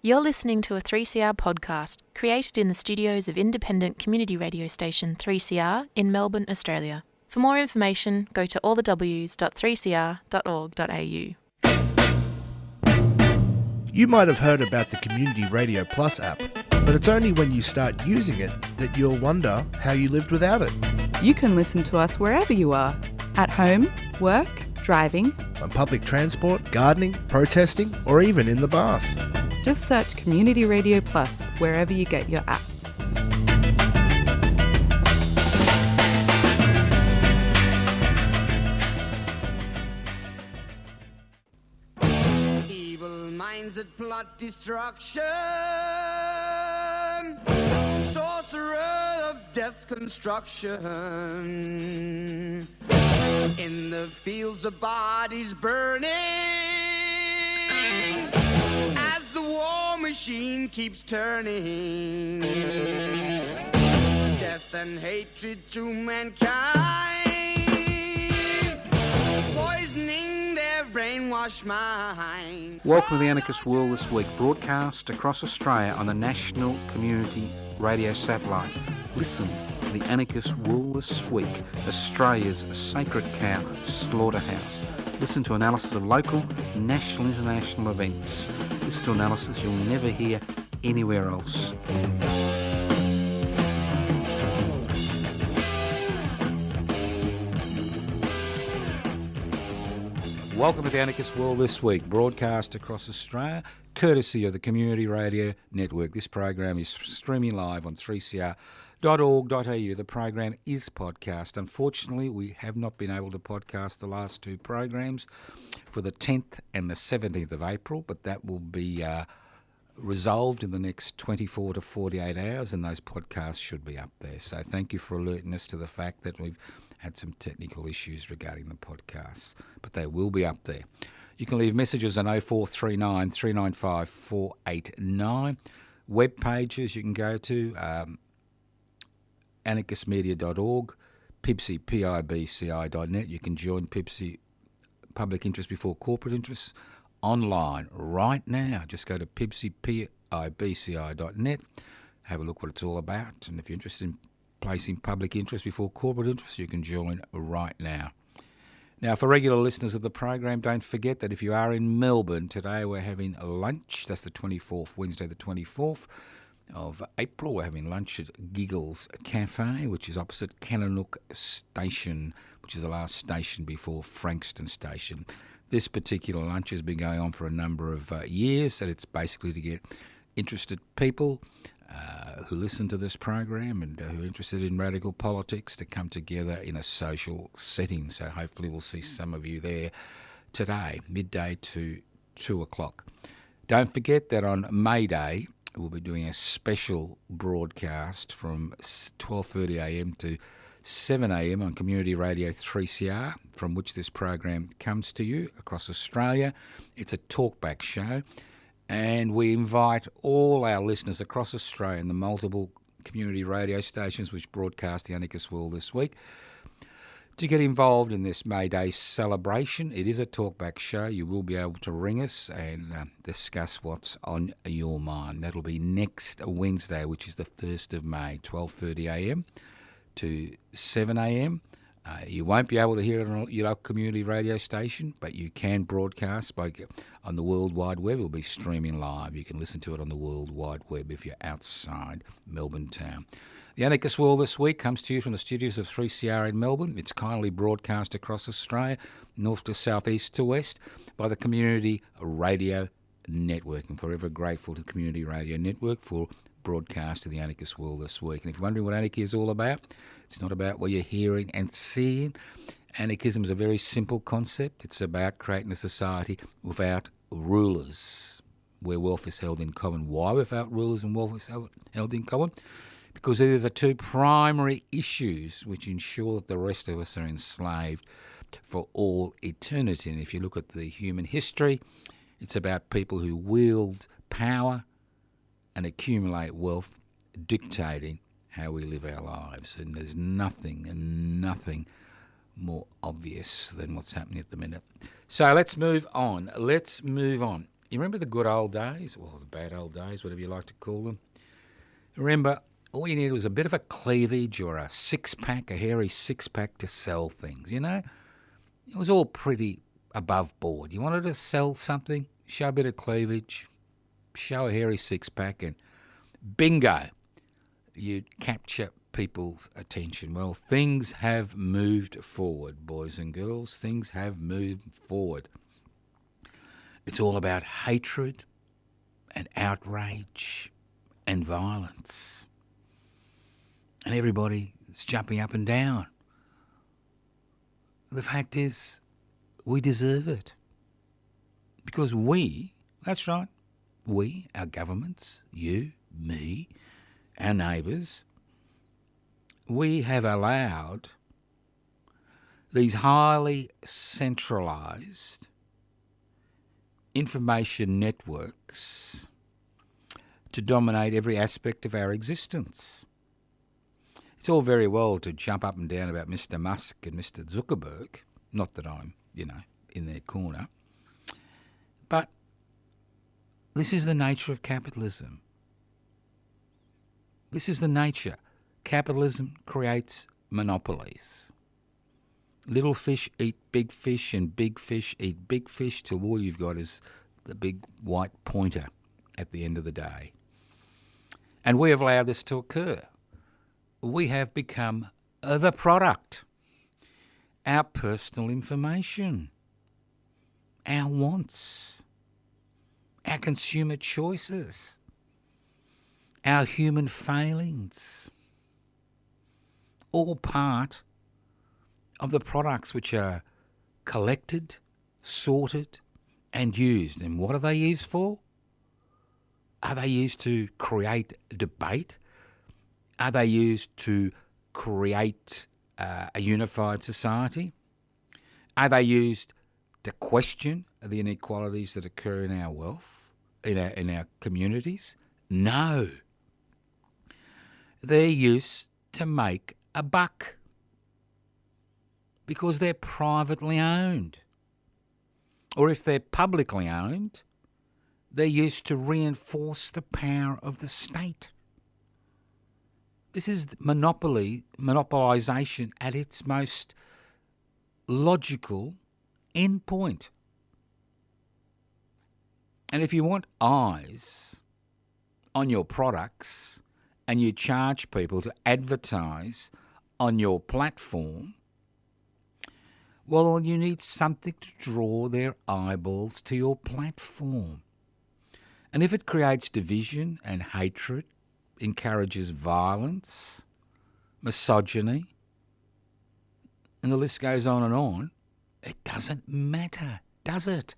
You're listening to a 3CR podcast created in the studios of independent community radio station 3CR in Melbourne, Australia. For more information, go to allthews.3cr.org.au. You might have heard about the Community Radio Plus app, but it's only when you start using it that you'll wonder how you lived without it. You can listen to us wherever you are, at home, work, driving, On public transport, gardening, protesting, or even in the bath. just search Community Radio Plus wherever you get your apps. Evil minds that plot destruction, sorcerer of death's construction, in the fields of bodies burning, as the war machine keeps turning, death and hatred to mankind, poisoning their brainwashed mind. Welcome to the Anarchist World This Week, broadcast across Australia on the National Community Radio Satellite. Listen to the Anarchist World This Week, Australia's sacred cow slaughterhouse. Listen to analysis of local, national, international events. Listen to analysis you'll never hear anywhere else. Welcome to the Anarchist World This Week, broadcast across Australia, courtesy of the Community Radio Network. This program is streaming live on 3cr.org.au. The program is podcast. Unfortunately, we have not been able to podcast the last two programs for the 10th and the 17th of April, but that will be resolved in the next 24 to 48 hours, and those podcasts should be up there. So thank you for alerting us to the fact that we've had some technical issues regarding the podcasts, but they will be up there. You can leave messages on 0439 395 489. Web pages you can go to anarchistmedia.org, PIBCI, PIBCI.net. You can join PIBCI, Public Interest Before Corporate Interests, online right now. Just go to PIBCI, PIBCI.net. Have a look what it's all about, and if you're interested in placing public interest before corporate interest, you can join right now. Now, for regular listeners of the program, don't forget that if you are in Melbourne, today we're having lunch. That's the 24th, Wednesday the 24th of April. We're having lunch at Giggles Cafe, which is opposite Kananook Station, which is the last station before Frankston Station. This particular lunch has been going on for a number of years, and it's basically to get interested people who listen to this program and who are interested in radical politics to come together in a social setting. So hopefully we'll see some of you there today, midday to 2 o'clock. Don't forget that on May Day we'll be doing a special broadcast from 12:30am to 7am on Community Radio 3CR, from which this program comes to you across Australia. It's a talkback show, and we invite all our listeners across Australia and the multiple community radio stations which broadcast the Anarchist World This Week to get involved in this May Day celebration. It is a talkback show. You will be able to ring us and discuss what's on your mind. That'll be next Wednesday, which is the 1st of May, 12:30am to 7am. You won't be able to hear it on your local community radio station, but you can broadcast on the World Wide Web. It will be streaming live. You can listen to it on the World Wide Web if you're outside Melbourne town. The Anarchist World This Week comes to you from the studios of 3CR in Melbourne. It's kindly broadcast across Australia, north to south, east to west, by the Community Radio Network. I'm forever grateful to the Community Radio Network for broadcast of the Anarchist World This Week. And if you're wondering what anarchy is all about, it's not about what you're hearing and seeing. Anarchism is a very simple concept. It's about creating a society without rulers, where wealth is held in common. Why without rulers and wealth is held in common? Because these are two primary issues which ensure that the rest of us are enslaved for all eternity. And if you look at the human history, it's about people who wield power and accumulate wealth, dictating how we live our lives. And there's nothing more obvious than what's happening at the minute. So let's move on. You remember the good old days? Well, the bad old days, whatever you like to call them. Remember, all you needed was a bit of a cleavage or a six-pack, a hairy six-pack to sell things, you know? It was all pretty above board. You wanted to sell something, show a bit of cleavage, show a hairy six-pack, and bingo, you'd capture people's attention. Well, things have moved forward, boys and girls. Things have moved forward. It's all about hatred and outrage and violence. And everybody is jumping up and down. The fact is, we deserve it. Because that's right, we, our governments, you, me, our neighbours, we have allowed these highly centralised information networks to dominate every aspect of our existence. It's all very well to jump up and down about Mr. Musk and Mr. Zuckerberg, not that I'm, in their corner, but this is the nature of capitalism. This is the nature. Capitalism creates monopolies. Little fish eat big fish and big fish eat big fish till all you've got is the big white pointer at the end of the day. And we have allowed this to occur. We have become the product. Our personal information, our wants, our consumer choices, our human failings, all part of the products which are collected, sorted and used. And what are they used for? Are they used to create debate? Are they used to create a unified society? Are they used to question the inequalities that occur in our wealth, in our communities? No. They're used to make a buck because they're privately owned. Or if they're publicly owned, they're used to reinforce the power of the state. This is monopolisation at its most logical endpoint. And if you want eyes on your products and you charge people to advertise on your platform, well, you need something to draw their eyeballs to your platform. And if it creates division and hatred, encourages violence, misogyny, and the list goes on, it doesn't matter, does it?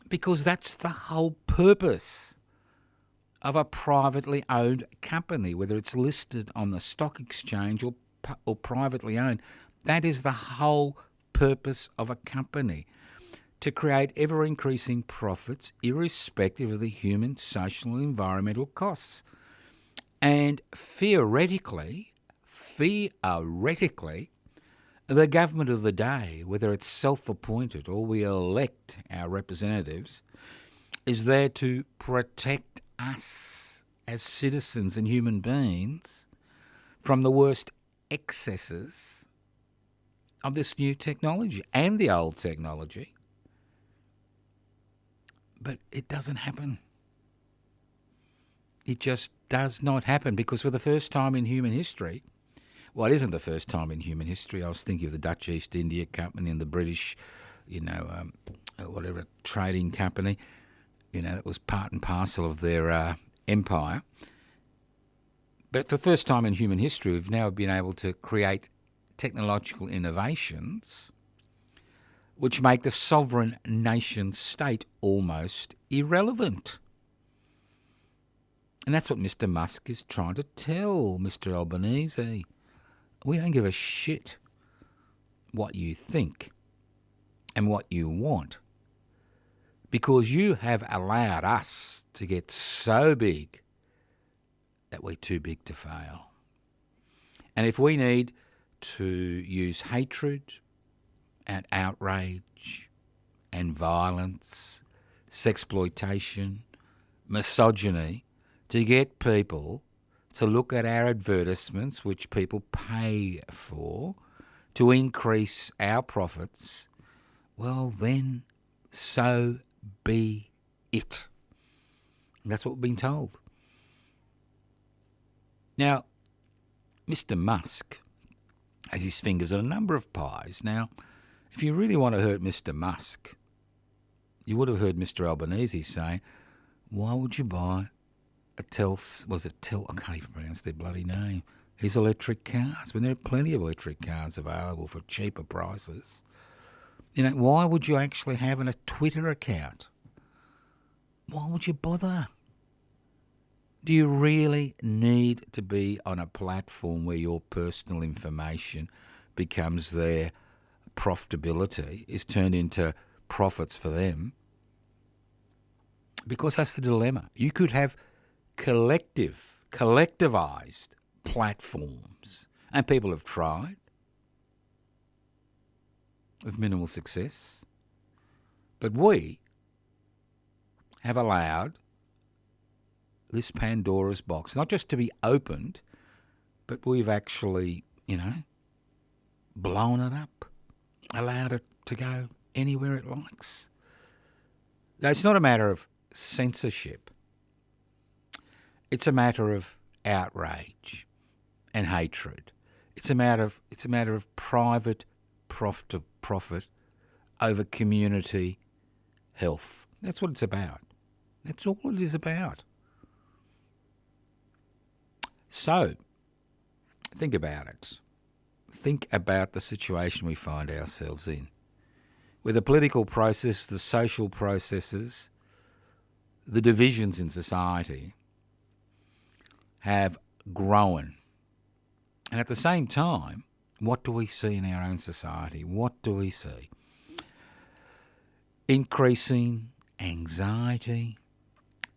Because that's the whole purpose of a privately owned company, whether it's listed on the stock exchange or privately owned. That is the whole purpose of a company, to create ever-increasing profits irrespective of the human, social and environmental costs. And theoretically, the government of the day, whether it's self-appointed or we elect our representatives, is there to protect us as citizens and human beings from the worst excesses of this new technology and the old technology. But it doesn't happen. It just does not happen, because for the first time in human history, well, it isn't the first time in human history. I was thinking of the Dutch East India Company and the British, whatever trading company, that was part and parcel of their empire. But for the first time in human history, we've now been able to create technological innovations which make the sovereign nation state almost irrelevant. And that's what Mr. Musk is trying to tell Mr. Albanese. We don't give a shit what you think and what you want, because you have allowed us to get so big that we're too big to fail. And if we need to use hatred and outrage and violence sexploitation, misogyny, to get people to look at our advertisements, which people pay for, to increase our profits, well then, so be it. And that's what we've been told. Now, Mr. Musk has his fingers on a number of pies. Now, if you really want to hurt Mr. Musk, you would have heard Mr. Albanese saying, why would you buy I can't even pronounce their bloody name. His electric cars, when there are plenty of electric cars available for cheaper prices. You know, why would you actually have a Twitter account? Why would you bother? Do you really need to be on a platform where your personal information becomes their profitability, is turned into profits for them? Because that's the dilemma. You could have collectivized platforms, and people have tried with minimal success. But we have allowed this Pandora's box not just to be opened, but we've actually, blown it up, allowed it to go anywhere it likes. Now, it's not a matter of censorship. It's a matter of outrage and hatred. It's a matter of private profit over community health. That's what it's about. That's all it is about. So, think about it. Think about the situation we find ourselves in, where the political process, the social processes, the divisions in society have grown. And at the same time, what do we see in our own society? What do we see? Increasing anxiety,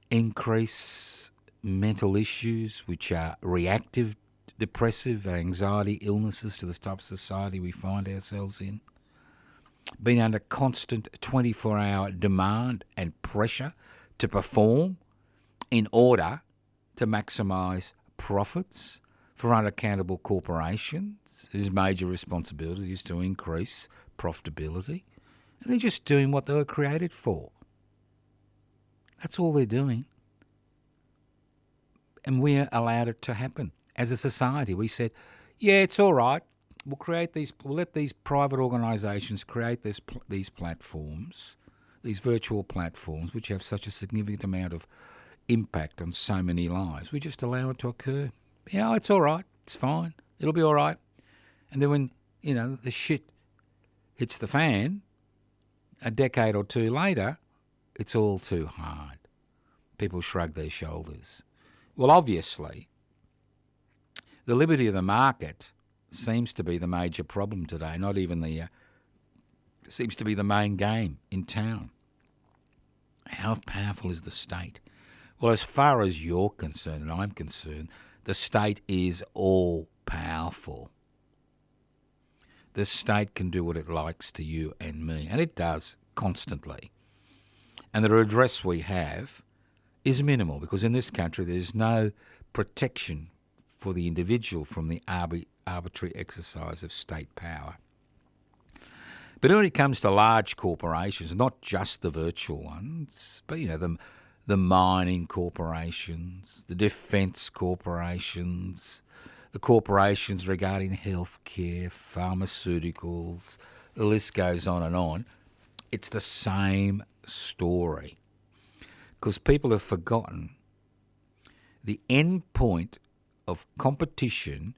increased mental issues, which are reactive, depressive, anxiety illnesses to the type of society we find ourselves in. Being under constant 24-hour demand and pressure to perform in order to maximise profits for unaccountable corporations whose major responsibility is to increase profitability. And they're just doing what they were created for. That's all they're doing. And we allowed it to happen. As a society, we said, yeah, it's all right. We'll let these private organisations create these platforms, these virtual platforms, which have such a significant amount of impact on so many lives. We just allow it to occur. Yeah, it's all right. It's fine. It'll be all right. And then when, the shit hits the fan, a decade or two later, it's all too hard. People shrug their shoulders. Well, obviously, the liberty of the market seems to be the major problem today, not even seems to be the main game in town. How powerful is the state? Well, as far as you're concerned and I'm concerned, the state is all powerful. The state can do what it likes to you and me, and it does constantly. And the redress we have is minimal, because in this country there's no protection for the individual from the arbitrary exercise of state power. But when it comes to large corporations, not just the virtual ones, but the mining corporations, the defence corporations, the corporations regarding healthcare, pharmaceuticals, the list goes on and on, it's the same story. Because people have forgotten the end point of competition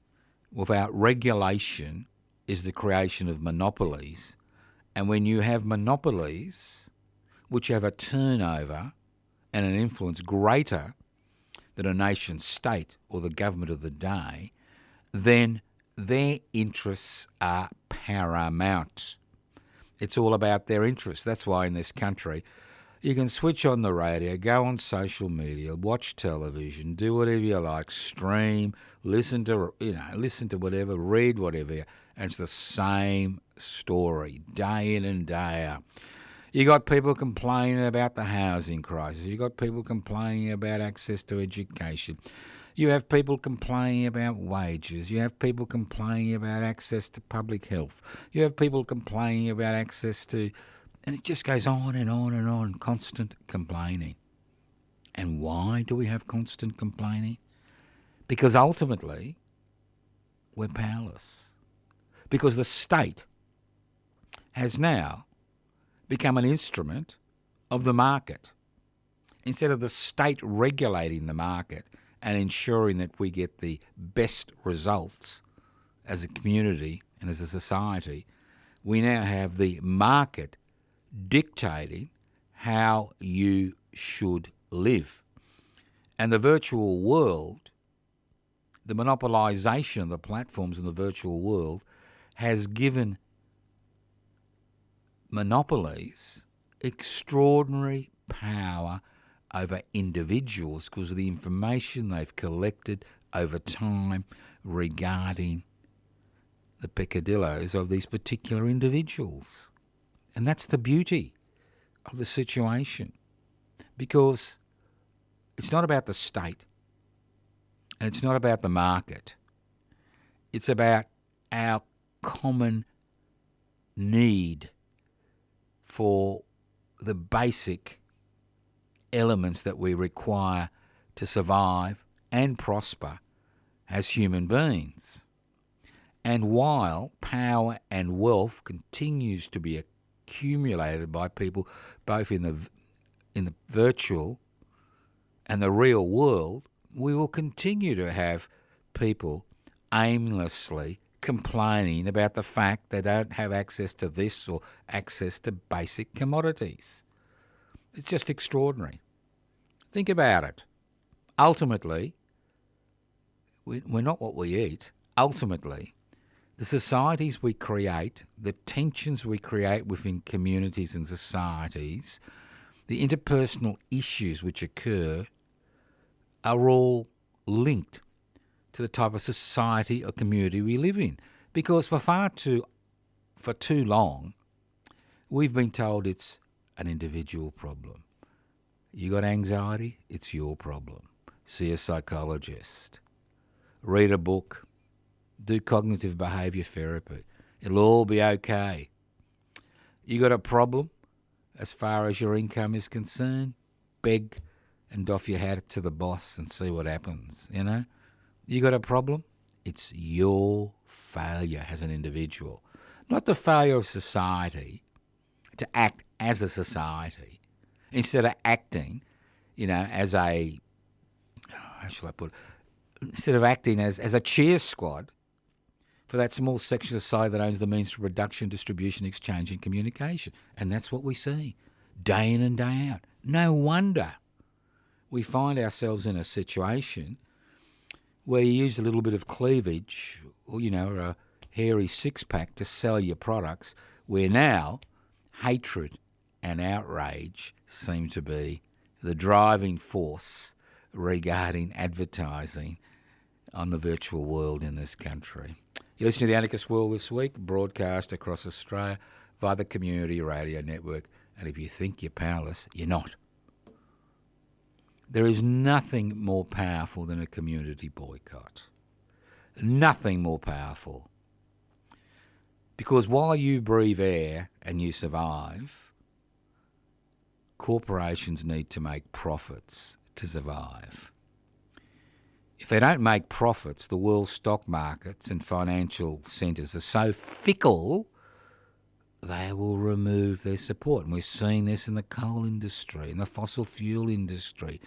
without regulation is the creation of monopolies. And when you have monopolies which have a turnover and an influence greater than a nation state or the government of the day, then their interests are paramount. It's all about their interests. That's why in this country you can switch on the radio, go on social media, watch television, do whatever you like, stream, listen to whatever, read whatever, and it's the same story day in and day out. You got people complaining about the housing crisis. You got people complaining about access to education. You have people complaining about wages. You have people complaining about access to public health. You have people complaining about access to... And it just goes on and on and on, constant complaining. And why do we have constant complaining? Because ultimately, we're powerless. Because the state has now become an instrument of the market. Instead of the state regulating the market and ensuring that we get the best results as a community and as a society, we now have the market dictating how you should live. And the virtual world, the monopolisation of the platforms in the virtual world, has given monopolies extraordinary power over individuals because of the information they've collected over time regarding the peccadillos of these particular individuals. And that's the beauty of the situation, because it's not about the state and it's not about the market. It's about our common need for the basic elements that we require to survive and prosper as human beings. And while power and wealth continues to be accumulated by people both in the virtual and the real world, we will continue to have people aimlessly complaining about the fact they don't have access to this or access to basic commodities. It's just extraordinary. Think about it. Ultimately, we're not what we eat. Ultimately, the societies we create, the tensions we create within communities and societies, the interpersonal issues which occur are all linked to the type of society or community we live in. Because for too long, we've been told it's an individual problem. You got anxiety? It's your problem. See a psychologist. Read a book. Do cognitive behaviour therapy. It'll all be okay. You got a problem as far as your income is concerned? Beg and doff your hat to the boss and see what happens, you know? You got a problem? It's your failure as an individual, not the failure of society to act as a society instead of acting, as a, how shall I put it, instead of acting as a cheer squad for that small section of society that owns the means of production, distribution, exchange and communication. And that's what we see day in and day out. No wonder we find ourselves in a situation where you use a little bit of cleavage or a hairy six-pack to sell your products, where now hatred and outrage seem to be the driving force regarding advertising on the virtual world in this country. You're listening to The Anarchist World This Week, broadcast across Australia via the Community Radio Network. And if you think you're powerless, you're not. There is nothing more powerful than a community boycott. Nothing more powerful. Because while you breathe air and you survive, corporations need to make profits to survive. If they don't make profits, the world stock markets and financial centres are so fickle, they will remove their support. And we're seeing this in the coal industry, in the fossil fuel industry,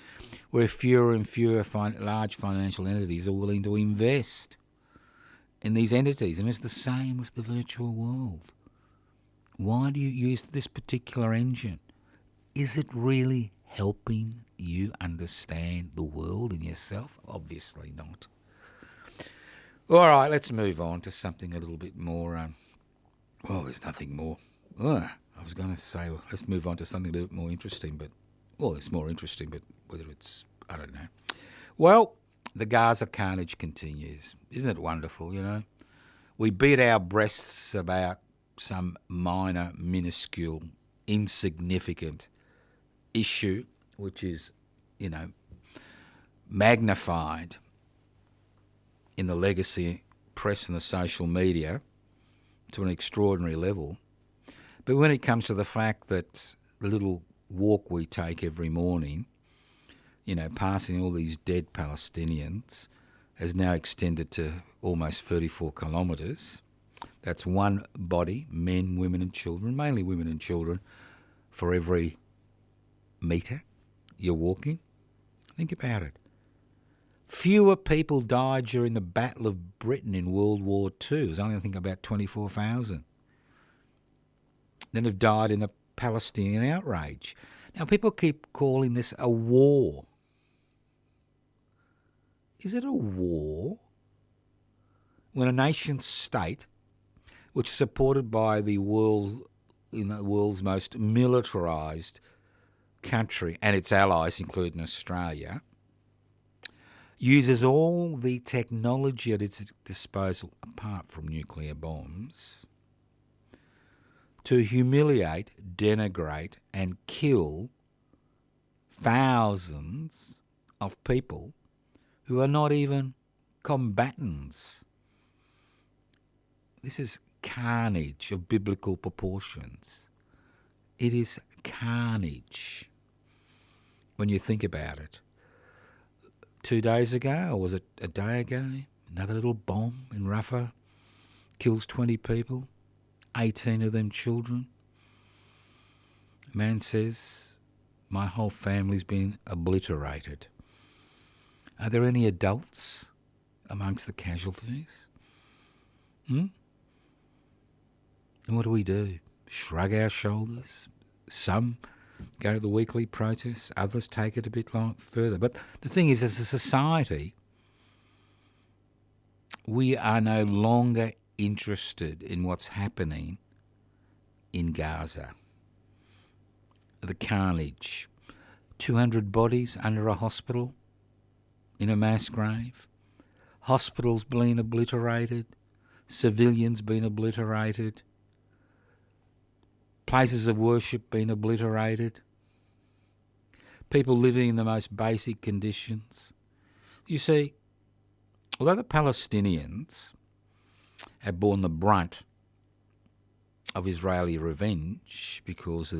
where fewer and fewer large financial entities are willing to invest in these entities. And it's the same with the virtual world. Why do you use this particular engine? Is it really helping you understand the world and yourself? Obviously not. All right, let's move on to something a little bit more... there's nothing more. I was going to say, let's move on to something a little bit more interesting, it's more interesting, but whether it's, I don't know. Well, the Gaza carnage continues. Isn't it wonderful, We beat our breasts about some minuscule insignificant issue, which is, magnified in the legacy press and the social media to an extraordinary level. But when it comes to the fact that the little walk we take every morning, passing all these dead Palestinians, has now extended to almost 34 kilometres. That's one body, men, women and children, mainly women and children, for every metre you're walking. Think about it. Fewer people died during the Battle of Britain in World War II. It was only, I think, about 24,000. Then have died in the Palestinian outrage. Now, people keep calling this a war. Is it a war when a nation state, which is supported by the world's most militarised country and its allies, including Australia, uses all the technology at its disposal, apart from nuclear bombs, to humiliate, denigrate and kill thousands of people who are not even combatants? This is carnage of biblical proportions. It is carnage when you think about it. 2 days ago, or was it a day ago, another little bomb in Rafah kills 20 people, 18 of them children. A man says, my whole family's been obliterated. Are there any adults amongst the casualties? And what do? Shrug our shoulders? Some go to the weekly protests, others take it a bit further. But the thing is, as a society, we are no longer interested in what's happening in Gaza. The carnage. 200 bodies under a hospital in a mass grave. Hospitals being obliterated. Civilians being obliterated. Places of worship being obliterated. People living in the most basic conditions. You see, although the Palestinians have borne the brunt of Israeli revenge because of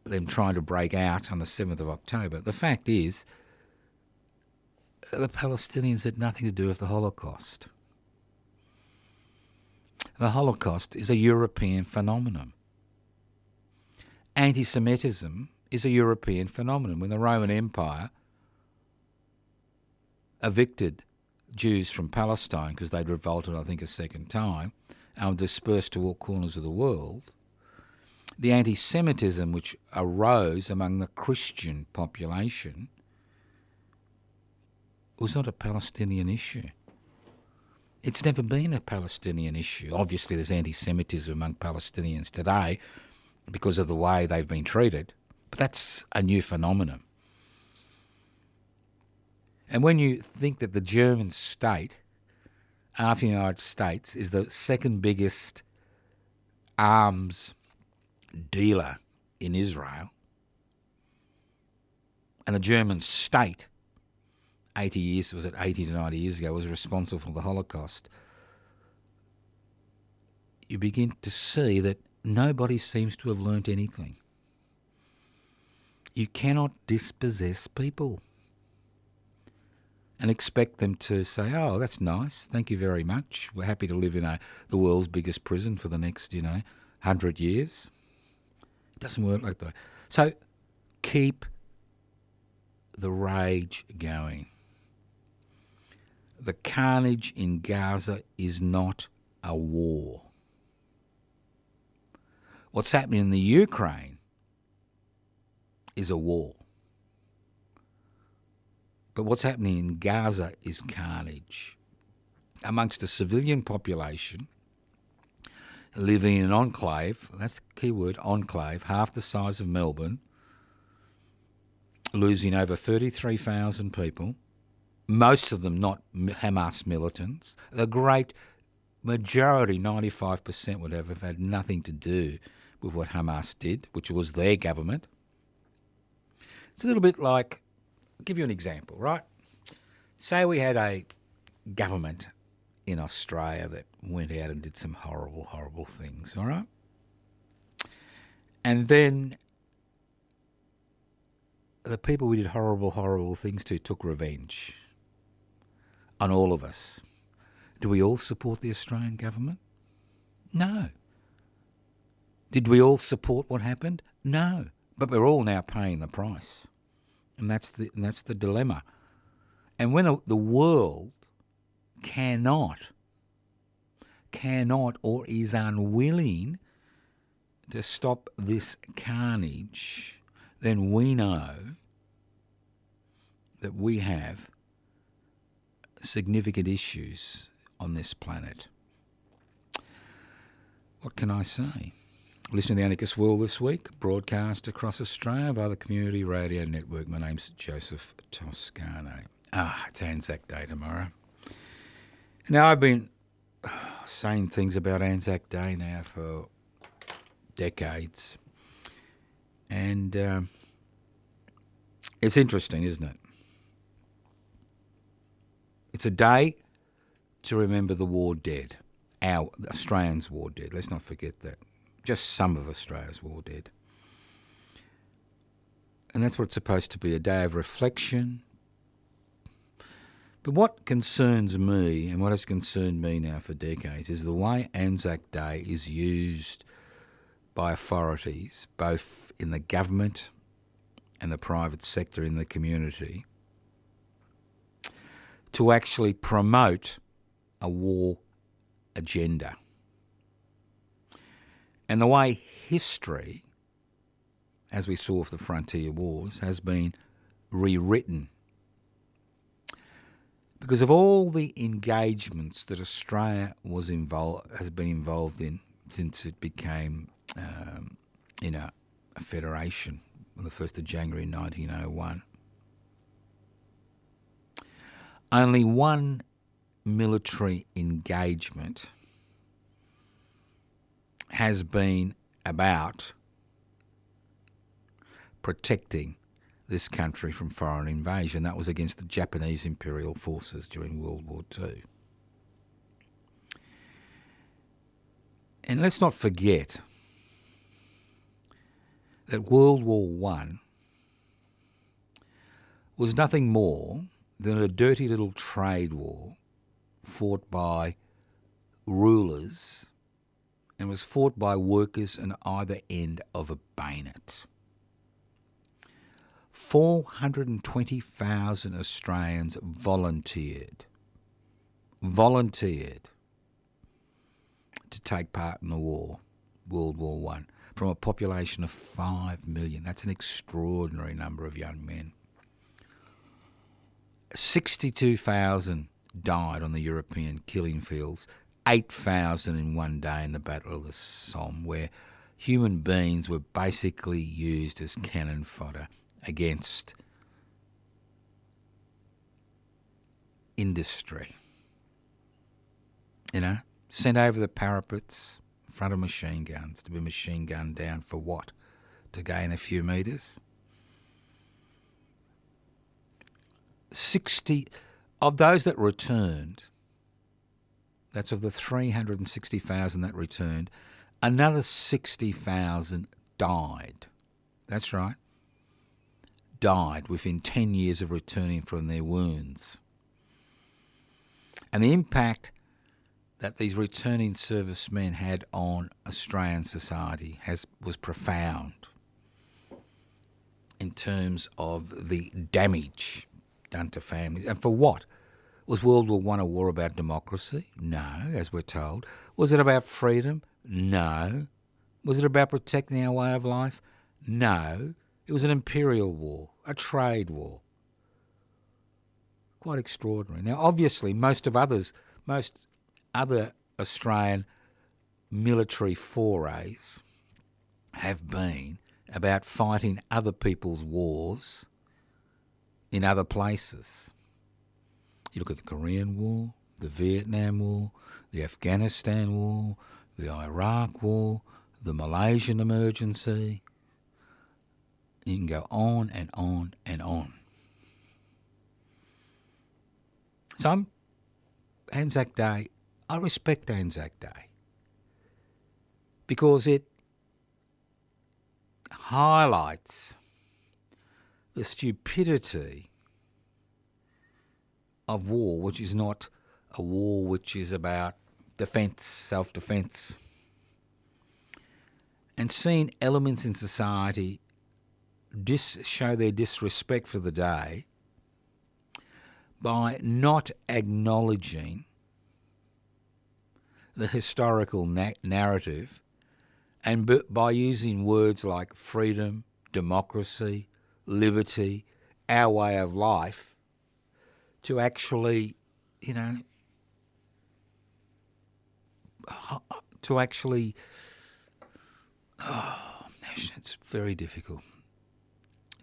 them trying to break out on the 7th of October, the fact is the Palestinians had nothing to do with the Holocaust. The Holocaust is a European phenomenon. Anti-Semitism is a European phenomenon. When the Roman Empire evicted Jews from Palestine because they'd revolted, I think, a second time, and were dispersed to all corners of the world, the anti-Semitism which arose among the Christian population was not a Palestinian issue. It's never been a Palestinian issue. Obviously, there's anti-Semitism among Palestinians today because of the way they've been treated, but that's a new phenomenon. And when you think that the German state, after the United States, is the second biggest arms dealer in Israel, and the German state 80 to 90 years ago, was responsible for the Holocaust, you begin to see that nobody seems to have learnt anything. You cannot dispossess people and expect them to say, oh, that's nice, thank you very much, we're happy to live in the world's biggest prison for the next, 100 years. It doesn't work like that. So keep the rage going. The carnage in Gaza is not a war. What's happening in the Ukraine is a war. But what's happening in Gaza is carnage. Amongst a civilian population living in an enclave, that's the key word, enclave, half the size of Melbourne, losing over 33,000 people, most of them not Hamas militants. The great majority, 95%, would have had nothing to do with what Hamas did, which was their government. It's a little bit like, I'll give you an example, right? Say we had a government in Australia that went out and did some horrible, horrible things, all right? And then the people we did horrible, horrible things to took revenge on all of us. Do we all support the Australian government? No. Did we all support what happened? No. But we're all now paying the price. And that's the dilemma. And when the world cannot or is unwilling to stop this carnage, then we know that we have significant issues on this planet. What can I say? Listen to the Anarchist World this week, broadcast across Australia by the Community Radio Network. My name's Joseph Toscano. It's Anzac Day tomorrow. Now, I've been saying things about Anzac Day now for decades. And it's interesting, isn't it? It's a day to remember the war dead, our Australians' war dead. Let's not forget that. Just some of Australia's war dead. And that's what it's supposed to be, a day of reflection. But what concerns me, and what has concerned me now for decades, is the way Anzac Day is used by authorities, both in the government and the private sector in the community, to actually promote a war agenda. And the way history, as we saw with the Frontier Wars, has been rewritten. Because of all the engagements that Australia has been involved in since it became a federation on the 1st of January 1901, only one military engagement has been about protecting this country from foreign invasion. That was against the Japanese imperial forces during World War II. And let's not forget that World War I was nothing more than a dirty little trade war fought by rulers and was fought by workers on either end of a bayonet. 420,000 Australians volunteered to take part in the war, World War I, from a population of 5 million. That's an extraordinary number of young men. 62,000 died on the European killing fields, 8,000 in one day in the Battle of the Somme, where human beings were basically used as cannon fodder against industry. Sent over the parapets in front of machine guns to be machine gunned down for what? To gain a few metres? 60 of those that returned, that's of the 360,000 that returned, another 60,000 died. That's right. Died within 10 years of returning from their wounds. And the impact that these returning servicemen had on Australian society was profound in terms of the damage done to families. And for what? Was World War I a war about democracy? No, as we're told. Was it about freedom? No. Was it about protecting our way of life? No. It was an imperial war, a trade war. Quite extraordinary. Now, obviously, most other Australian military forays have been about fighting other people's wars in other places. You look at the Korean War, the Vietnam War, the Afghanistan War, the Iraq War, the Malaysian emergency. You can go on and on and on. So Anzac Day, I respect Anzac Day because it highlights the stupidity of war, which is not a war which is about defence, self-defence, and seeing elements in society show their disrespect for the day by not acknowledging the historical narrative and by using words like freedom, democracy, liberty, our way of life to actually, it's very difficult,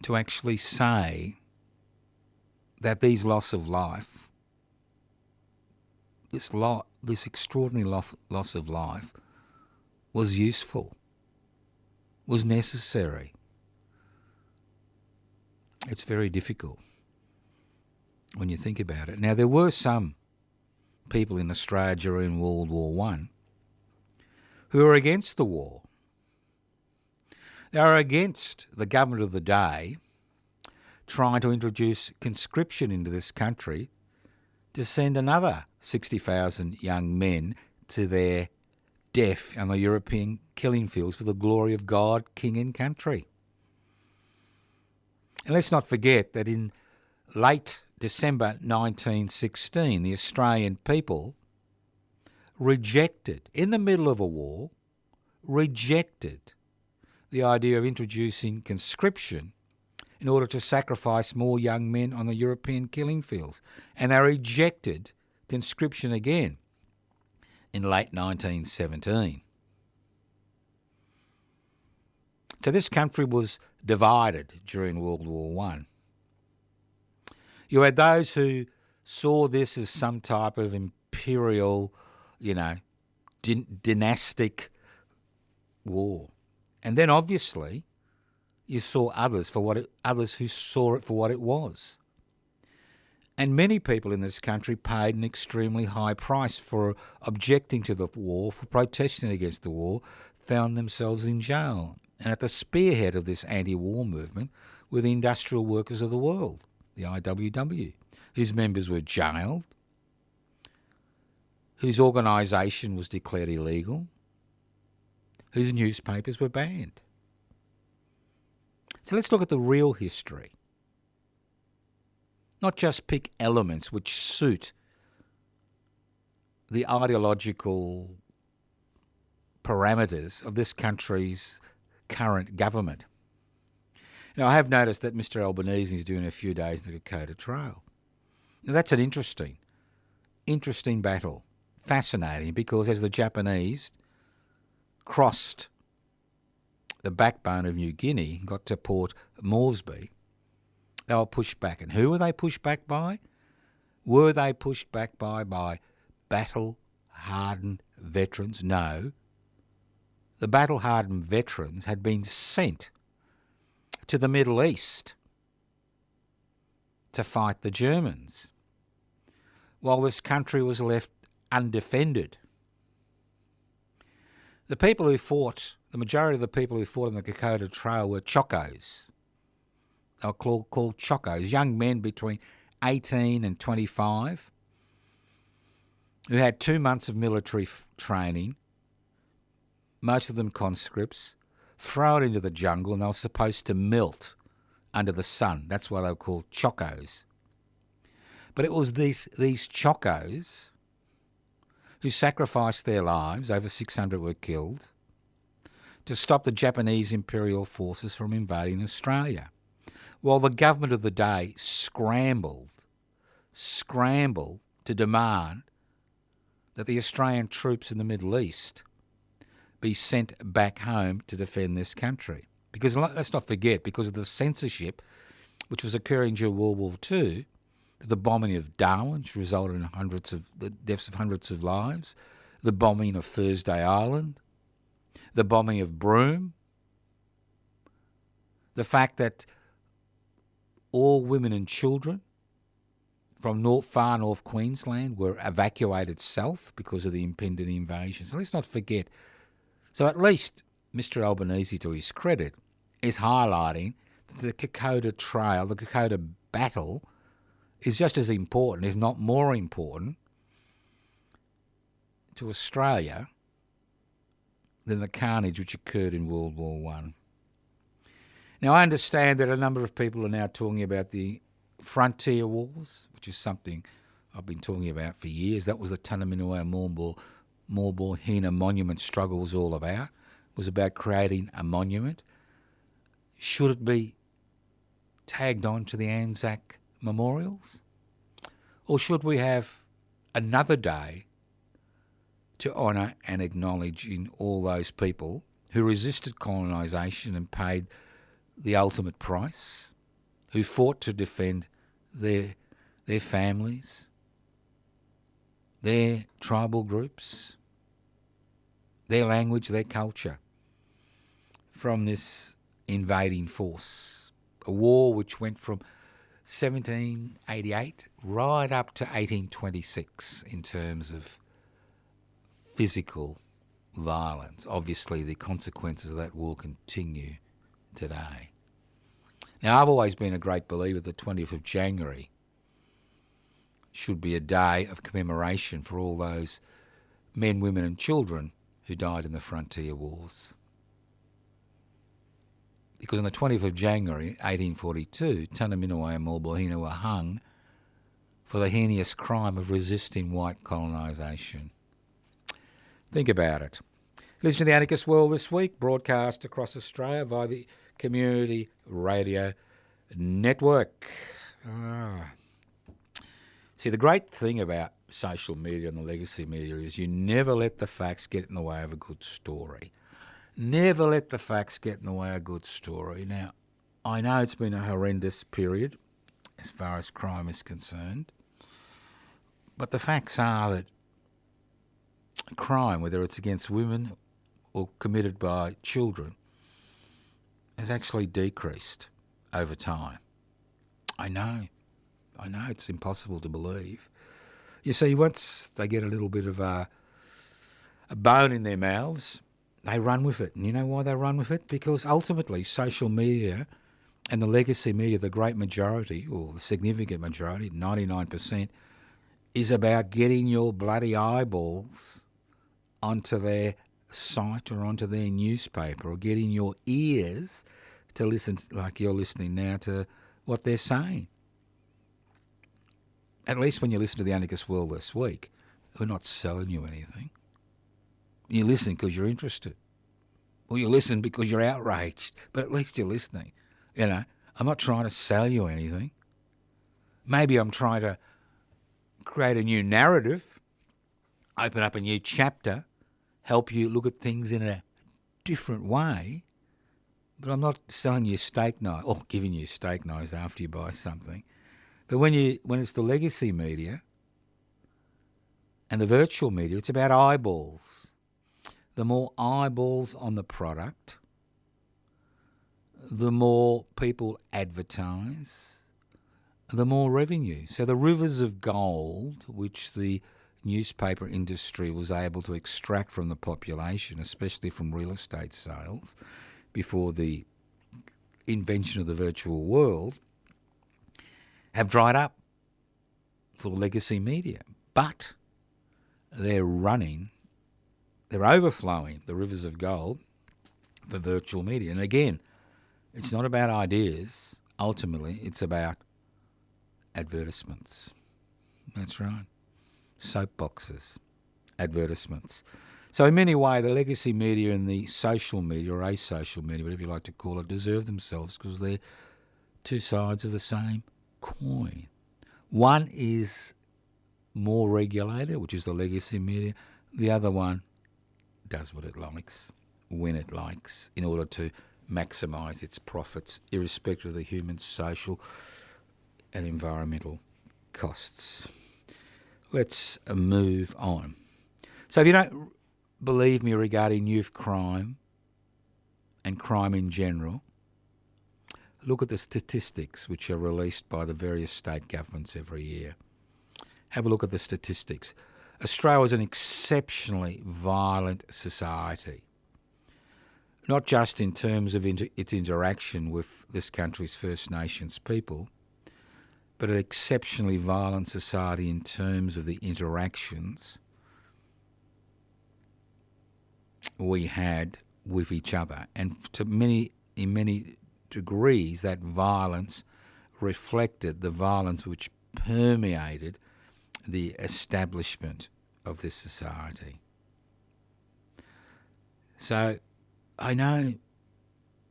to actually say that these loss of life, this extraordinary loss of life was useful, was necessary. It's very difficult when you think about it. Now, there were some people in Australia during World War I who were against the war. They were against the government of the day trying to introduce conscription into this country to send another 60,000 young men to their death on the European killing fields for the glory of God, King and country. And let's not forget that in late December 1916, the Australian people rejected, in the middle of a war, rejected the idea of introducing conscription in order to sacrifice more young men on the European killing fields. And they rejected conscription again in late 1917. So this country was divided during World War I. You had those who saw this as some type of imperial, dynastic war. And then obviously you saw others who saw it for what it was. And many people in this country paid an extremely high price for objecting to the war, for protesting against the war, found themselves in jail. And at the spearhead of this anti-war movement were the Industrial Workers of the World, the IWW, whose members were jailed, whose organisation was declared illegal, whose newspapers were banned. So let's look at the real history. Not just pick elements which suit the ideological parameters of this country's current government. Now, I have noticed that Mr Albanese is doing a few days in the Kokoda Trail. Now, that's an interesting battle. Fascinating, because as the Japanese crossed the backbone of New Guinea and got to Port Moresby, they were pushed back. And who were they pushed back by? Were they pushed back by battle-hardened veterans? No. The battle-hardened veterans had been sent to the Middle East to fight the Germans, while this country was left undefended. The majority of the people who fought on the Kokoda Trail were Chocos. They were called Chocos, young men between 18 and 25 who had 2 months of military training, most of them conscripts, thrown into the jungle, and they were supposed to melt under the sun. That's why they were called Chocos. But it was these Chocos who sacrificed their lives, over 600 were killed, to stop the Japanese imperial forces from invading Australia, while the government of the day scrambled to demand that the Australian troops in the Middle East be sent back home to defend this country. Because let's not forget, because of the censorship which was occurring during World War II, the bombing of Darwin, which resulted in the deaths of hundreds of lives, the bombing of Thursday Island, the bombing of Broome, the fact that all women and children from far north Queensland were evacuated south because of the impending invasion. So let's not forget. So at least Mr Albanese, to his credit, is highlighting that the Kokoda Trail, the Kokoda battle, is just as important, if not more important, to Australia than the carnage which occurred in World War One. Now, I understand that a number of people are now talking about the Frontier Wars, which is something I've been talking about for years. That was the Tanaminuwa Maulboyheenner monument struggle was all about. It was about creating a monument. Should it be tagged on to the Anzac memorials? Or should we have another day to honour and acknowledge in all those people who resisted colonisation and paid the ultimate price, who fought to defend their families, their tribal groups, their language, their culture from this invading force. A war which went from 1788 right up to 1826 in terms of physical violence. Obviously, the consequences of that war continue today. Now, I've always been a great believer that the 20th of January should be a day of commemoration for all those men, women and children who died in the Frontier Wars. Because on the 20th of January 1842, Tanaminuwa and Maulboyheenner were hung for the heinous crime of resisting white colonisation. Think about it. Listen to the Anarchist World This Week, broadcast across Australia via the Community Radio Network. See, the great thing about social media and the legacy media is you never let the facts get in the way of a good story. Never let the facts get in the way of a good story. Now, I know it's been a horrendous period as far as crime is concerned, but the facts are that crime, whether it's against women or committed by children, has actually decreased over time. I know it's impossible to believe. You see, once they get a little bit of a bone in their mouths, they run with it. And you know why they run with it? Because ultimately social media and the legacy media, the great majority, or the significant majority, 99%, is about getting your bloody eyeballs onto their site or onto their newspaper, or getting your ears to listen, like you're listening now, to what they're saying. At least when you listen to the Anarchist World This Week, we're not selling you anything. You listen because you're interested. Or you listen because you're outraged. But at least you're listening. You know, I'm not trying to sell you anything. Maybe I'm trying to create a new narrative, open up a new chapter, help you look at things in a different way. But I'm not selling you steak knives or giving you steak knives after you buy something. But when it's the legacy media and the virtual media, it's about eyeballs. The more eyeballs on the product, the more people advertise, the more revenue. So the rivers of gold, which the newspaper industry was able to extract from the population, especially from real estate sales, before the invention of the virtual world, have dried up for legacy media. But they're overflowing the rivers of gold for virtual media. And again, it's not about ideas. Ultimately, it's about advertisements. That's right. Soapboxes, advertisements. So in many ways, the legacy media and the social media, or asocial media, whatever you like to call it, deserve themselves because they're two sides of the same coin. One is more regulated, which is the legacy media. The other one does what it likes, when it likes, in order to maximise its profits, irrespective of the human, social and environmental costs. Let's move on. So if you don't believe me regarding youth crime and crime in general, look at the statistics which are released by the various state governments every year. Have a look at the statistics. Australia is an exceptionally violent society, not just in terms of its interaction with this country's First Nations people, but an exceptionally violent society in terms of the interactions we had with each other. And in many degrees, that violence reflected the violence which permeated the establishment of this society. So I know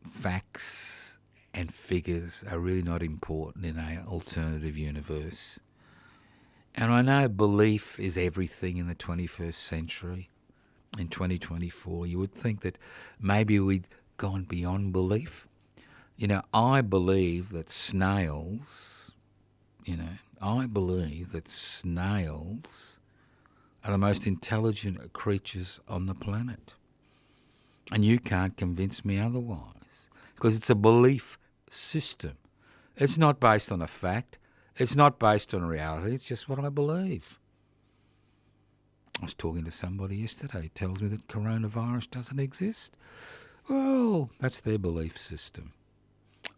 facts and figures are really not important in an alternative universe. And I know belief is everything in the 21st century. In 2024, you would think that maybe we'd gone beyond belief. I believe that snails are the most intelligent creatures on the planet. And you can't convince me otherwise, because it's a belief system. It's not based on a fact. It's not based on reality. It's just what I believe. I was talking to somebody yesterday who tells me that coronavirus doesn't exist. Well, that's their belief system.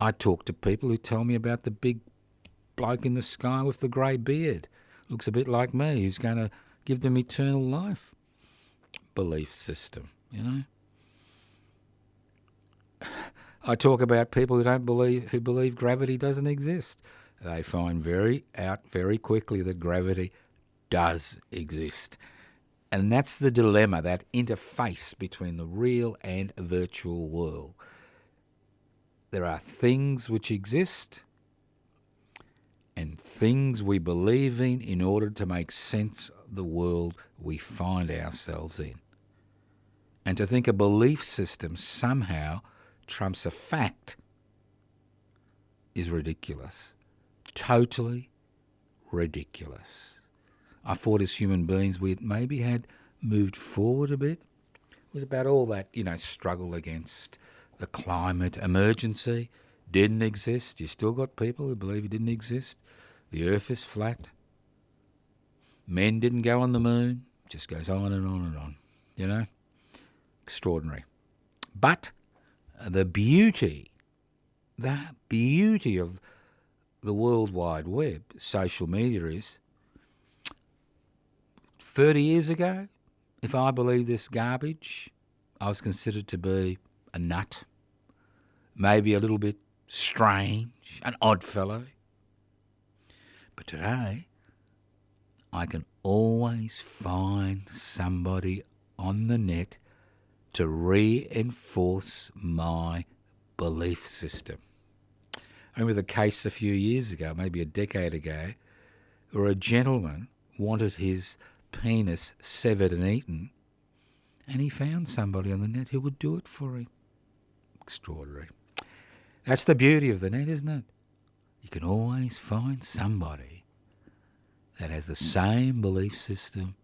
I talk to people who tell me about the big bloke in the sky with the grey beard. Looks a bit like me, who's going to give them eternal life. Belief system, I talk about people who believe gravity doesn't exist. They find very quickly that gravity does exist. And that's the dilemma, that interface between the real and virtual world. There are things which exist and things we believe in order to make sense of the world we find ourselves in. And to think a belief system somehow trumps a fact is ridiculous. Totally ridiculous. I thought as human beings we maybe had moved forward a bit. It was about all that, struggle against the climate emergency. Didn't exist. You still got people who believe it didn't exist. The earth is flat. Men didn't go on the moon. Just goes on and on and on, Extraordinary. But the beauty of the World Wide Web, social media, is 30 years ago, if I believed this garbage, I was considered to be a nut, maybe a little bit strange, an odd fellow. But today, I can always find somebody on the net to reinforce my belief system. I remember the case a few years ago, maybe a decade ago, where a gentleman wanted his penis severed and eaten, and he found somebody on the net who would do it for him. Extraordinary. That's the beauty of the net, isn't it? You can always find somebody that has the same belief system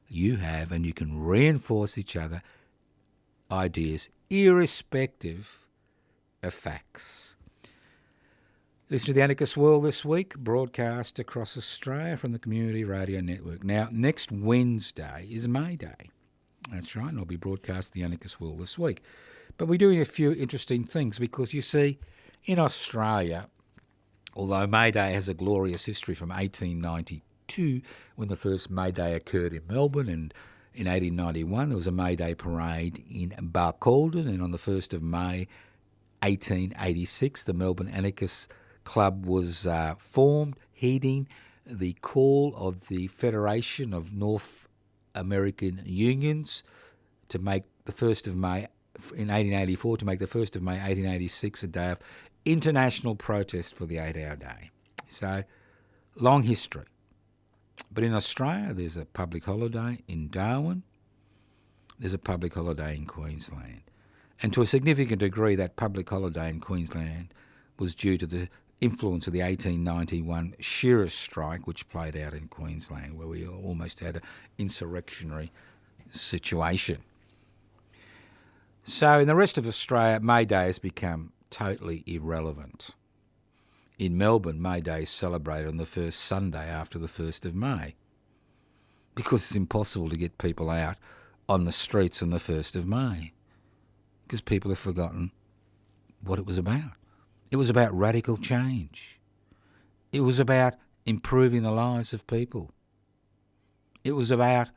you have, and you can reinforce each other ideas irrespective of facts. Listen to The Anarchist World this week, broadcast across Australia from the Community Radio Network. Now, next Wednesday is May Day. That's right, and I'll be broadcasting The Anarchist World this week. But we're doing a few interesting things because, you see, in Australia, although May Day has a glorious history from 1892, when the first May Day occurred in Melbourne, and in 1891 there was a May Day parade in Barcaldine, and on the 1st of May 1886 the Melbourne Anarchist Club was formed, heeding the call of the Federation of North American Unions to make the 1st of May in 1884 to make the 1st of May 1886 a day of international protest for the 8-hour day. So, long history. But in Australia, there's a public holiday in Darwin. There's a public holiday in Queensland. And to a significant degree, that public holiday in Queensland was due to the influence of the 1891 shearers' strike, which played out in Queensland, where we almost had an insurrectionary situation. So in the rest of Australia, May Day has become totally irrelevant. In Melbourne, May Day is celebrated on the first Sunday after the 1st of May because it's impossible to get people out on the streets on the 1st of May because people have forgotten what it was about. It was about radical change. It was about improving the lives of people. It was about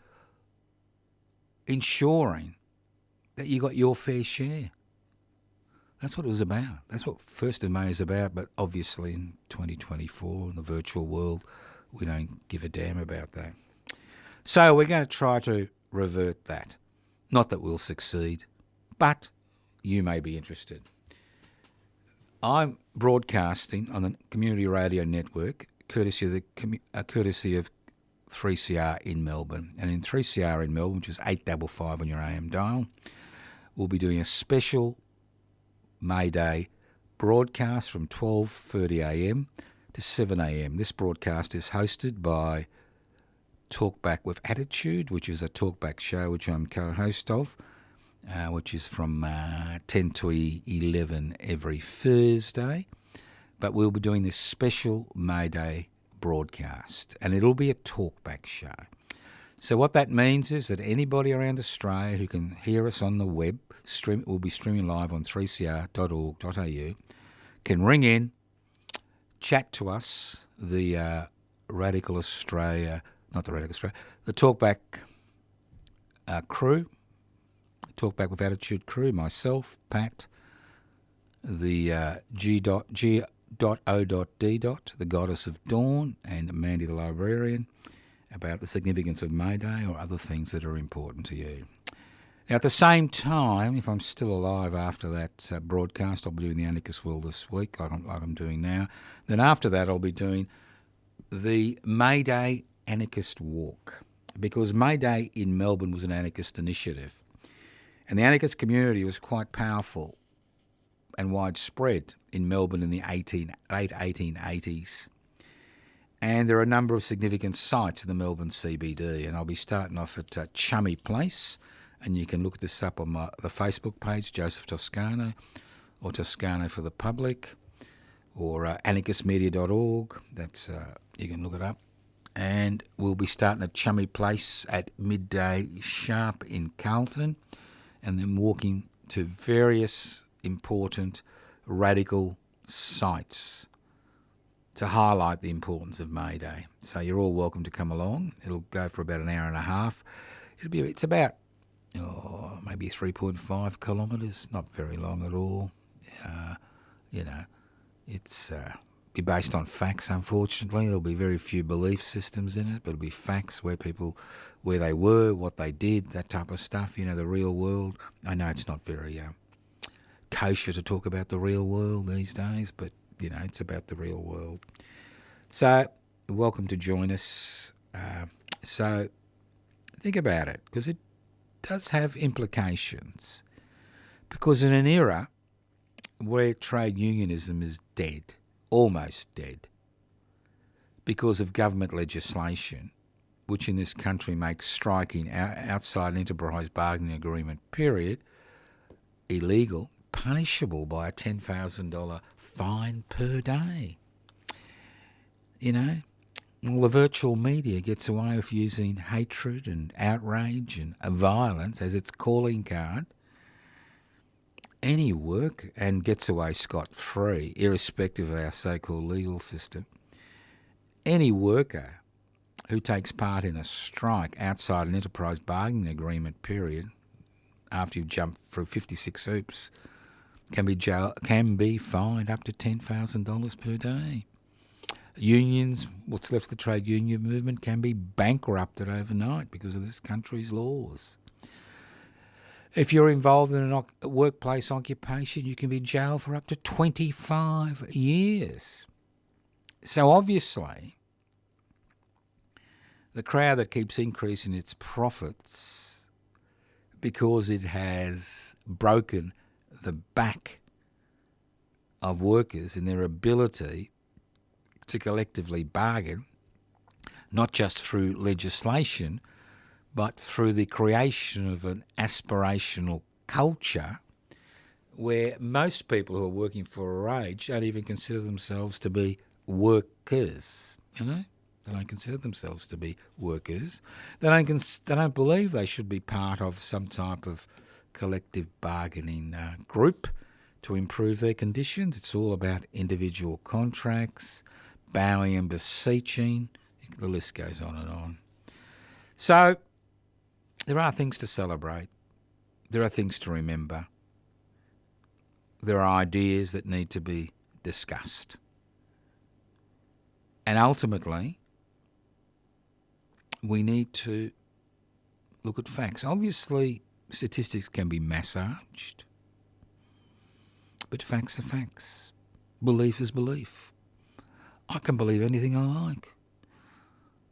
ensuring that you got your fair share. That's what it was about. That's what 1st of May is about, but obviously in 2024, in the virtual world, we don't give a damn about that. So we're going to try to revert that. Not that we'll succeed, but you may be interested. I'm broadcasting on the Community Radio Network, courtesy of 3CR in Melbourne. And in 3CR in Melbourne, which is 855 on your AM dial, we'll be doing a special May Day broadcast from 12:30am to 7am. This broadcast is hosted by Talkback with Attitude, which is a talkback show which I'm co-host of, which is from 10 to 11 every Thursday. But we'll be doing this special May Day broadcast, and it'll be a talkback show. So what that means is that anybody around Australia who can hear us on the web, we'll be streaming live on 3cr.org.au, can ring in, chat to us, the the Talkback crew, Talkback with Attitude crew, myself, Pat, the G.O.D., the Goddess of Dawn, and Mandy the Librarian, about the significance of May Day or other things that are important to you. Now, at the same time, if I'm still alive after that broadcast, I'll be doing the Anarchist World this week, like I'm doing now. Then after that, I'll be doing the May Day Anarchist Walk, because May Day in Melbourne was an anarchist initiative, and the anarchist community was quite powerful and widespread in Melbourne in the late 1880s. And there are a number of significant sites in the Melbourne CBD, and I'll be starting off at Chummy Place, and you can look this up on the Facebook page, Joseph Toscano, or Toscano for the Public, or anarchistmedia.org. That's you can look it up. And we'll be starting at Chummy Place at midday sharp in Carlton, and then walking to various important radical sites to highlight the importance of May Day. So you're all welcome to come along. It'll go for about an hour and a half. It's about maybe 3.5 kilometres, not very long at all. It's be based on facts, unfortunately. There'll be very few belief systems in it, but it'll be facts where they were, what they did, that type of stuff, the real world. I know it's not very kosher to talk about the real world these days, but it's about the real world. So, welcome to join us. So, think about it, because it does have implications. Because in an era where trade unionism is dead, almost dead, because of government legislation, which in this country makes striking outside an enterprise bargaining agreement period illegal, punishable by a $10,000 fine per day. Well, the virtual media gets away with using hatred and outrage and violence as its calling card. Any work, and gets away scot-free, irrespective of our so-called legal system. Any worker who takes part in a strike outside an enterprise bargaining agreement period, after you've jumped through 56 hoops, can be fined up to $10,000 per day. Unions, what's left of the trade union movement, can be bankrupted overnight because of this country's laws. If you're involved in a workplace occupation, you can be jailed for up to 25 years. So obviously, the crowd that keeps increasing its profits because it has broken the back of workers in their ability to collectively bargain, not just through legislation, but through the creation of an aspirational culture where most people who are working for a wage don't even consider themselves to be workers, you know? They don't consider themselves to be workers. They don't believe they should be part of some type of collective bargaining group to improve their conditions. It's all about individual contracts, bowing and beseeching. The list goes on and on. So there are things to celebrate. There are things to remember. There are ideas that need to be discussed. And ultimately, we need to look at facts. Obviously, statistics can be massaged, but facts are facts. Belief is belief. I can believe anything I like.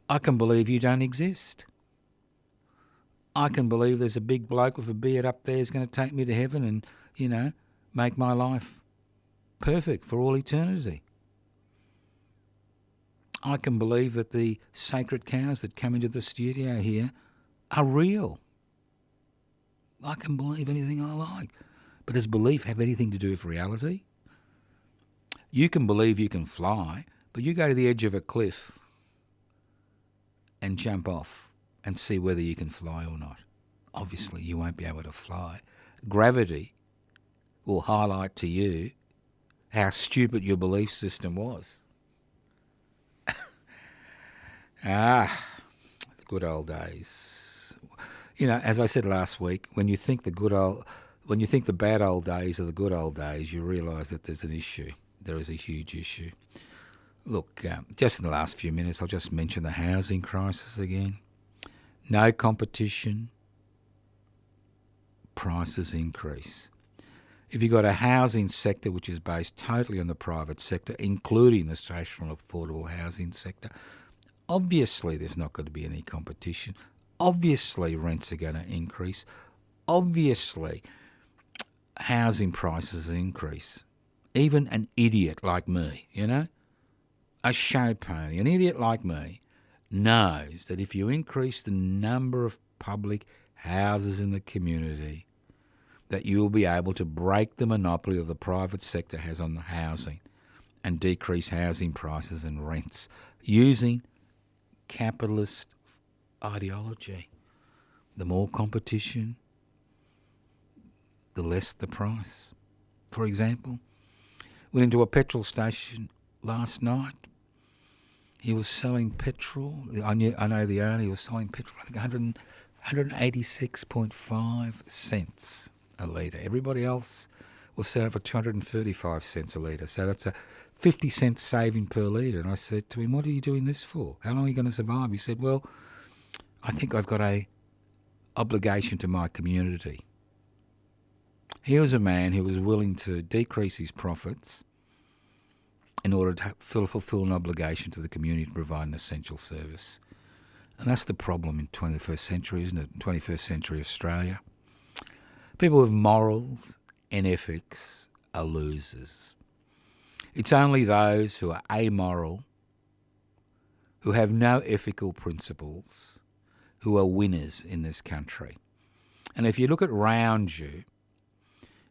I can believe you don't exist. I can believe there's a big bloke with a beard up there who's going to take me to heaven and, you know, make my life perfect for all eternity. I can believe that the sacred cows that come into the studio here are real. I can believe anything I like. But does belief have anything to do with reality? You can believe you can fly, but you go to the edge of a cliff and jump off and see whether you can fly or not. Obviously, you won't be able to fly. Gravity will highlight to you how stupid your belief system was. The good old days. You know, as I said last week, when you think the bad old days are the good old days, you realise that there's an issue. There is a huge issue. Look, just in the last few minutes, I'll just mention the housing crisis again. No competition, prices increase. If you've got a housing sector which is based totally on the private sector, including the social and affordable housing sector, obviously there's not going to be any competition. Obviously rents are going to increase. Obviously housing prices increase. Even an idiot like me, you know, a show pony, an idiot like me, knows that if you increase the number of public houses in the community, that you will be able to break the monopoly that the private sector has on the housing and decrease housing prices and rents using capitalist ideology. The more competition, the less the price. For example, went into a petrol station last night. He was selling petrol. I know the owner. He was selling petrol, I think 186.5 cents a litre. Everybody else was selling for 235 cents a litre. So that's a 50 cent saving per litre. And I said to him, what are you doing this for? How long are you going to survive? He said, well, I think I've got a obligation to my community. He was a man who was willing to decrease his profits in order to fulfill an obligation to the community to provide an essential service. And that's the problem in 21st century, isn't it? In 21st century Australia. People with morals and ethics are losers. It's only those who are amoral, who have no ethical principles, who are winners in this country. And if you look around you,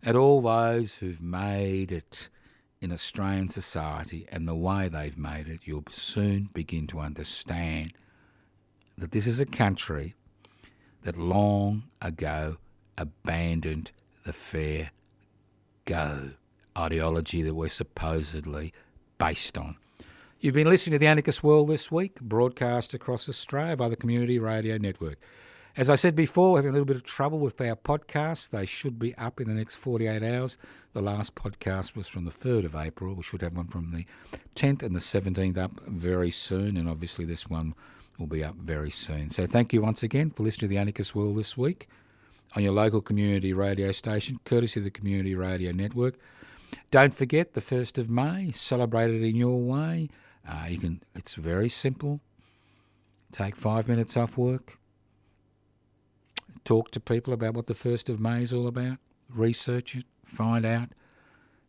at all those who've made it in Australian society and the way they've made it, you'll soon begin to understand that this is a country that long ago abandoned the fair go ideology that we're supposedly based on. You've been listening to The Anarchist World this week, broadcast across Australia by the Community Radio Network. As I said before, we're having a little bit of trouble with our podcasts. They should be up in the next 48 hours. The last podcast was from the 3rd of April. We should have one from the 10th and the 17th up very soon, and obviously this one will be up very soon. So thank you once again for listening to The Anarchist World this week on your local community radio station, courtesy of the Community Radio Network. Don't forget the 1st of May, celebrate it in your way. It's very simple. Take 5 minutes off work. Talk to people about what the 1st of May is all about. Research it. Find out.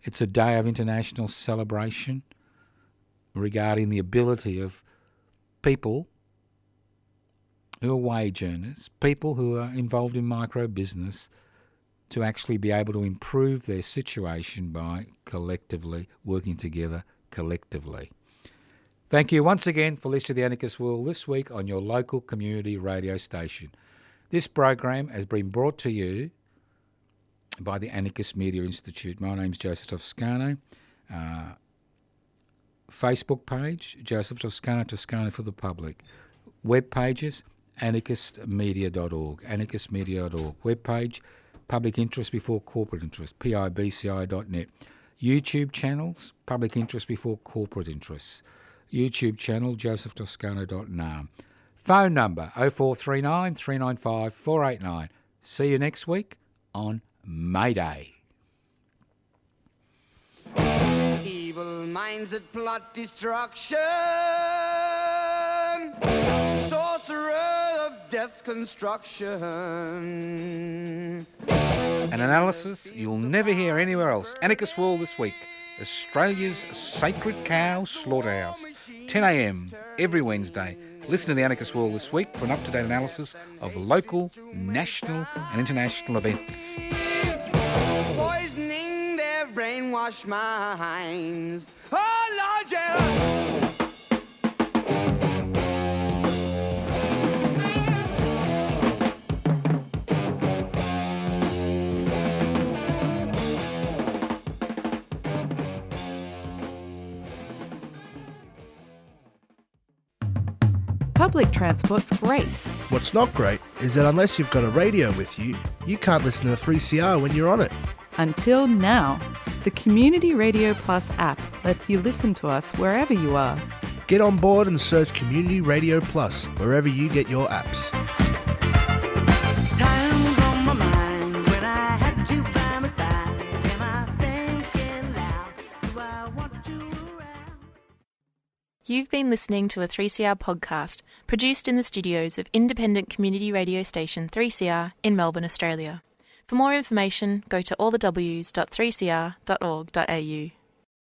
It's a day of international celebration regarding the ability of people who are wage earners, people who are involved in micro business, to actually be able to improve their situation by collectively working together collectively. Thank you once again for listening to The Anarchist World this week on your local community radio station. This program has been brought to you by the Anarchist Media Institute. My name's Joseph Toscano. Facebook page, Joseph Toscano, Toscano for the Public. Web pages, anarchistmedia.org, anarchistmedia.org. Web page, Public Interest Before Corporate Interest, pibci.net. YouTube channels, Public Interest Before Corporate Interests. YouTube channel, josephtoscano.com. Phone number, 0439 395 489. See you next week on May Day. Evil minds that plot destruction, sorcerer of death's construction. An analysis you'll never hear anywhere else. Anarchist World this week. Australia's sacred cow slaughterhouse. 10 a.m. every Wednesday. Listen to The Anarchist World this week for an up-to-date analysis of local, national and international events. Poisoning their brainwashed minds. Oh, Lord, yeah. Public transport's great. What's not great is that unless you've got a radio with you, you can't listen to 3CR when you're on it. Until now, the Community Radio Plus app lets you listen to us wherever you are. Get on board and search Community Radio Plus wherever you get your apps. Time's on my mind when I had you by my side. Am I thinking loud? Do I want you around? You've been listening to a 3CR podcast produced in the studios of independent community radio station 3CR in Melbourne, Australia. For more information, go to allthews.3cr.org.au.